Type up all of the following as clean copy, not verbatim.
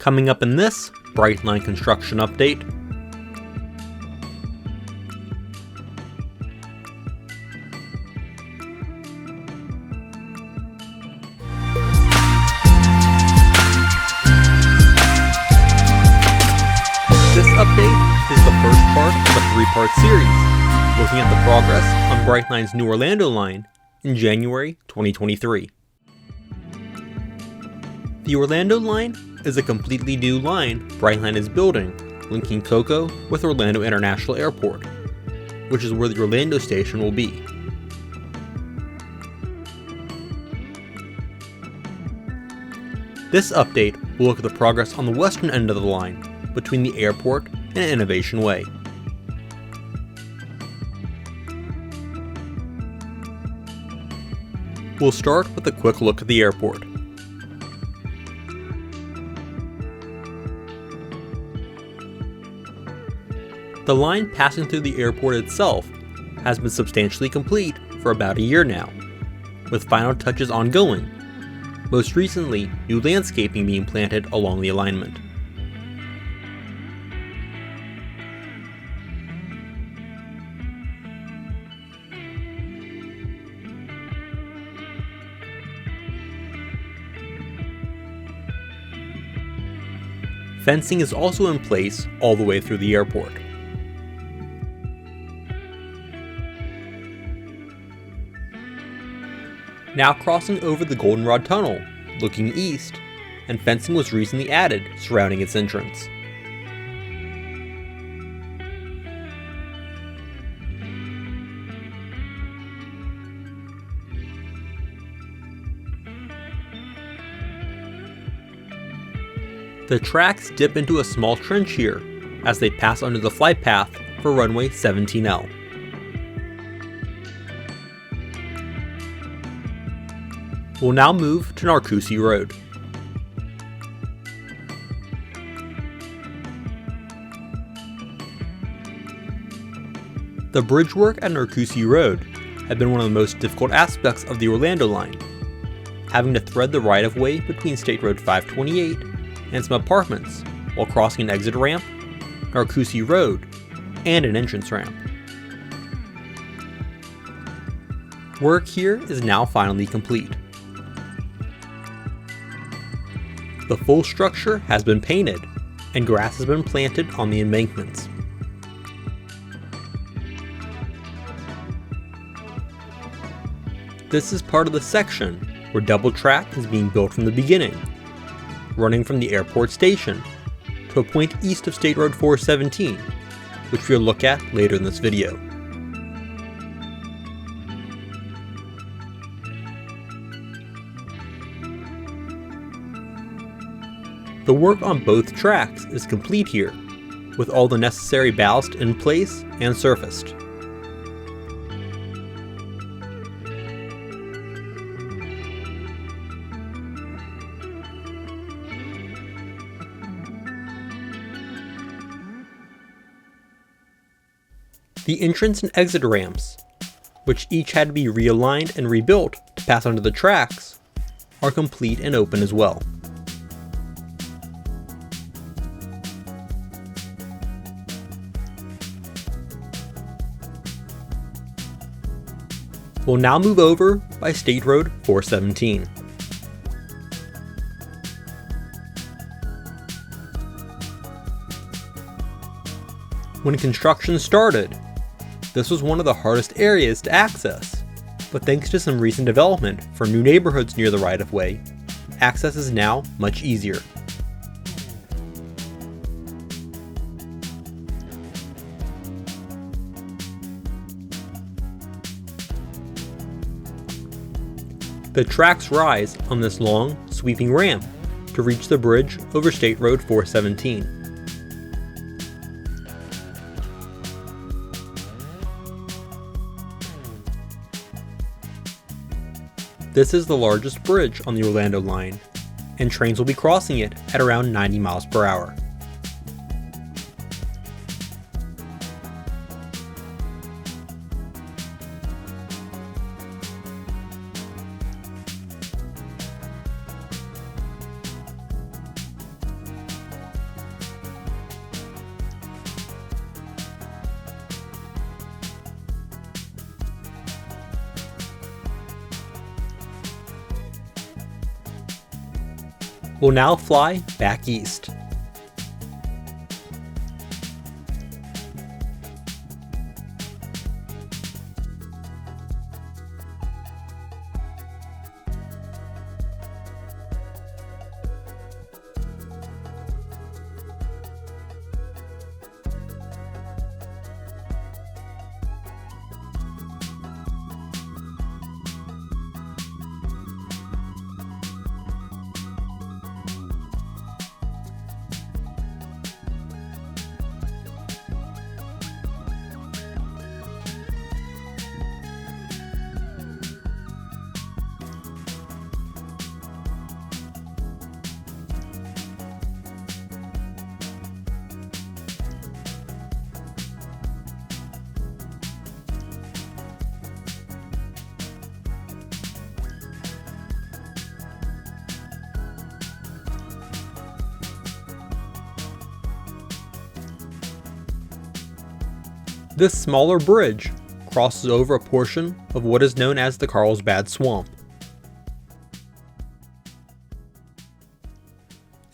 Coming up in this Brightline construction update, this update is the first part of a three-part series, looking at the progress on Brightline's new Orlando line in January 2023. The Orlando line is a completely new line Brightline is building, linking Cocoa with Orlando International Airport, which is where the Orlando station will be. This update will look at the progress on the western end of the line, between the airport and Innovation Way. We'll start with a quick look at the airport. The line passing through the airport itself has been substantially complete for about a year now, with final touches ongoing, most recently new landscaping being planted along the alignment. Fencing is also in place all the way through the airport. Now crossing over the Goldenrod Tunnel, looking east, and fencing was recently added surrounding its entrance. The tracks dip into a small trench here as they pass under the flight path for runway 17L. We'll now move to Narcoossee Road. The bridge work at Narcoossee Road had been one of the most difficult aspects of the Orlando line, having to thread the right-of-way between State Road 528 and some apartments while crossing an exit ramp, Narcoossee Road, and an entrance ramp. Work here is now finally complete. The full structure has been painted, and grass has been planted on the embankments. This is part of the section where double track is being built from the beginning, running from the airport station to a point east of State Road 417, which we'll look at later in this video. The work on both tracks is complete here, with all the necessary ballast in place and surfaced. The entrance and exit ramps, which each had to be realigned and rebuilt to pass under the tracks, are complete and open as well. We'll now move over by State Road 417. When construction started, this was one of the hardest areas to access, but thanks to some recent development for new neighborhoods near the right-of-way, access is now much easier. The tracks rise on this long, sweeping ramp to reach the bridge over State Road 417. This is the largest bridge on the Orlando line, and trains will be crossing it at around 90 miles per hour. We'll now fly back east. This smaller bridge crosses over a portion of what is known as the Carlsbad Swamp.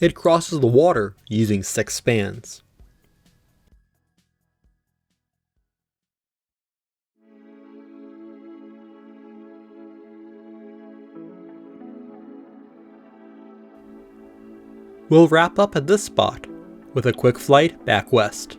It crosses the water using 6 spans. We'll wrap up at this spot with a quick flight back west.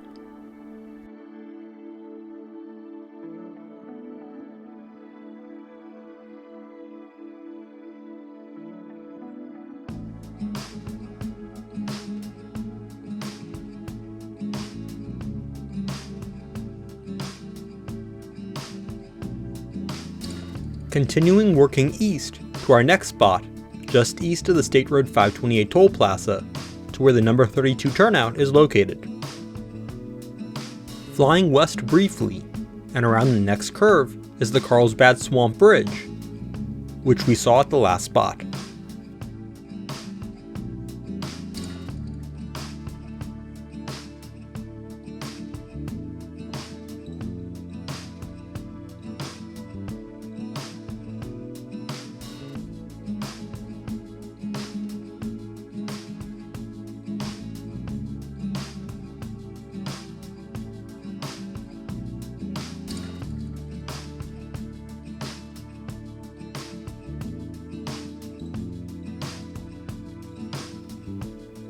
Continuing working east to our next spot, just east of the State Road 528 toll plaza, to where the number 32 turnout is located. Flying west briefly, and around the next curve is the Carlsbad Swamp Bridge, which we saw at the last spot.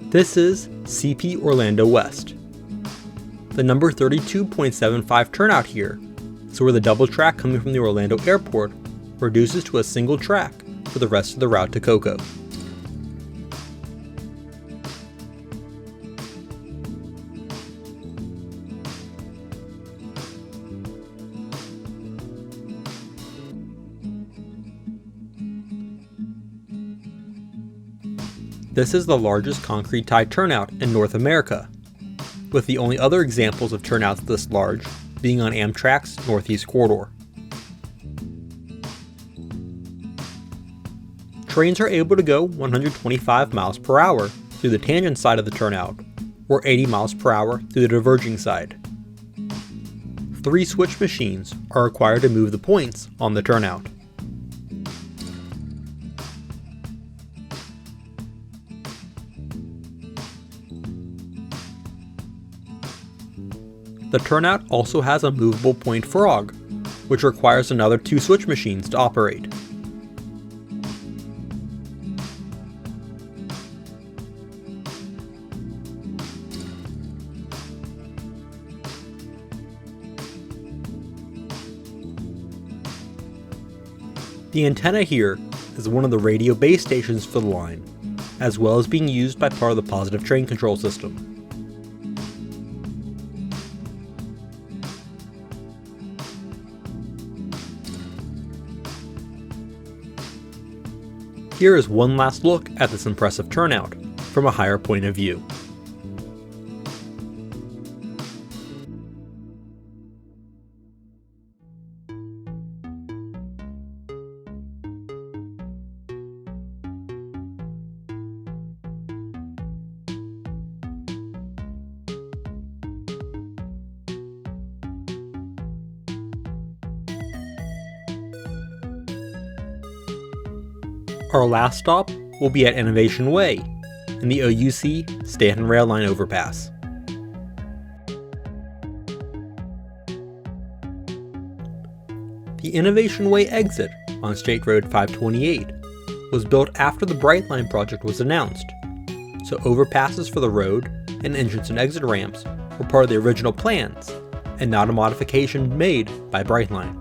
This is CP Orlando West. The number 32.75 turnout here, so where the double track coming from the Orlando airport reduces to a single track for the rest of the route to Cocoa. This is the largest concrete-tied turnout in North America, with the only other examples of turnouts this large being on Amtrak's Northeast Corridor. Trains are able to go 125 miles per hour through the tangent side of the turnout, or 80 miles per hour through the diverging side. 3 switch machines are required to move the points on the turnout. The turnout also has a movable point frog, which requires another 2 switch machines to operate. The antenna here is one of the radio base stations for the line, as well as being used by part of the positive train control system. Here is one last look at this impressive turnout from a higher point of view. Our last stop will be at Innovation Way, and the OUC Stanton Rail Line overpass. The Innovation Way exit on State Road 528 was built after the Brightline project was announced, so overpasses for the road and entrance and exit ramps were part of the original plans and not a modification made by Brightline.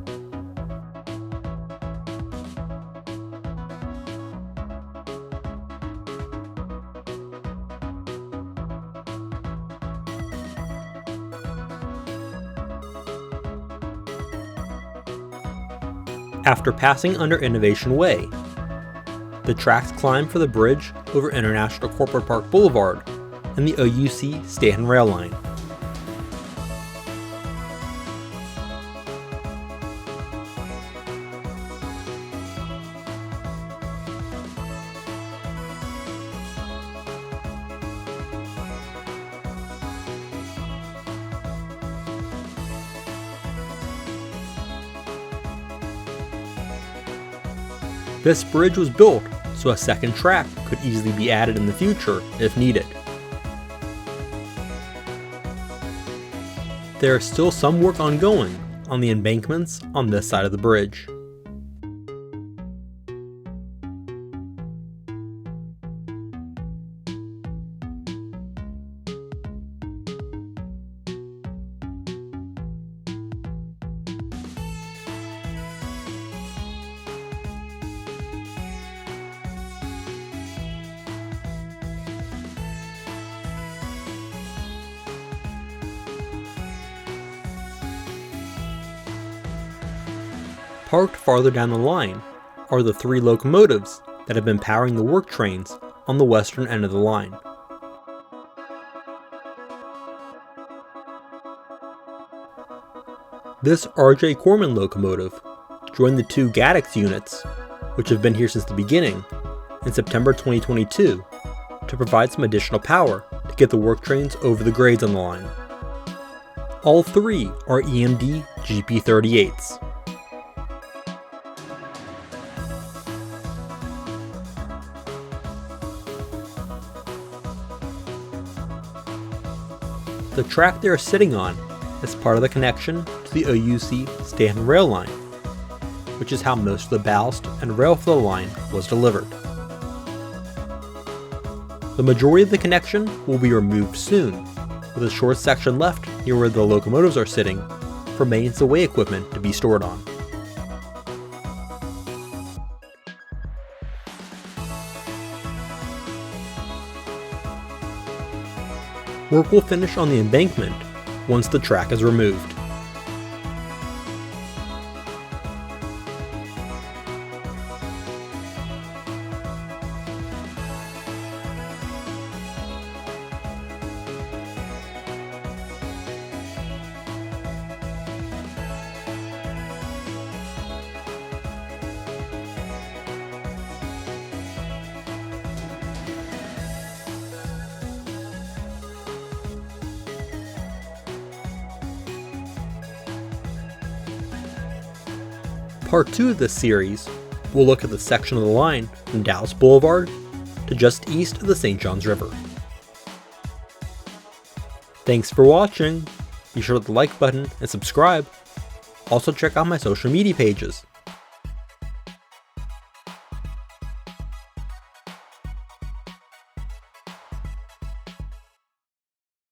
After passing under Innovation Way, the tracks climb for the bridge over International Corporate Park Boulevard and the OUC Stanton Rail Line. This bridge was built so a second track could easily be added in the future if needed. There is still some work ongoing on the embankments on this side of the bridge. Parked farther down the line are the 3 locomotives that have been powering the work trains on the western end of the line. This R.J. Corman locomotive joined the 2 Gaddix units, which have been here since the beginning, in September 2022 to provide some additional power to get the work trains over the grades on the line. All 3 are EMD GP38s. The track they are sitting on is part of the connection to the OUC Stanton Rail Line, which is how most of the ballast and rail for the line was delivered. The majority of the connection will be removed soon, with a short section left near where the locomotives are sitting for maintenance away equipment to be stored on. Work will finish on the embankment once the track is removed. Part 2 of this series will look at the section of the line from Dallas Boulevard to just east of the St. Johns River. Thanks for watching. Be sure to hit the like button and subscribe. Also check out my social media pages.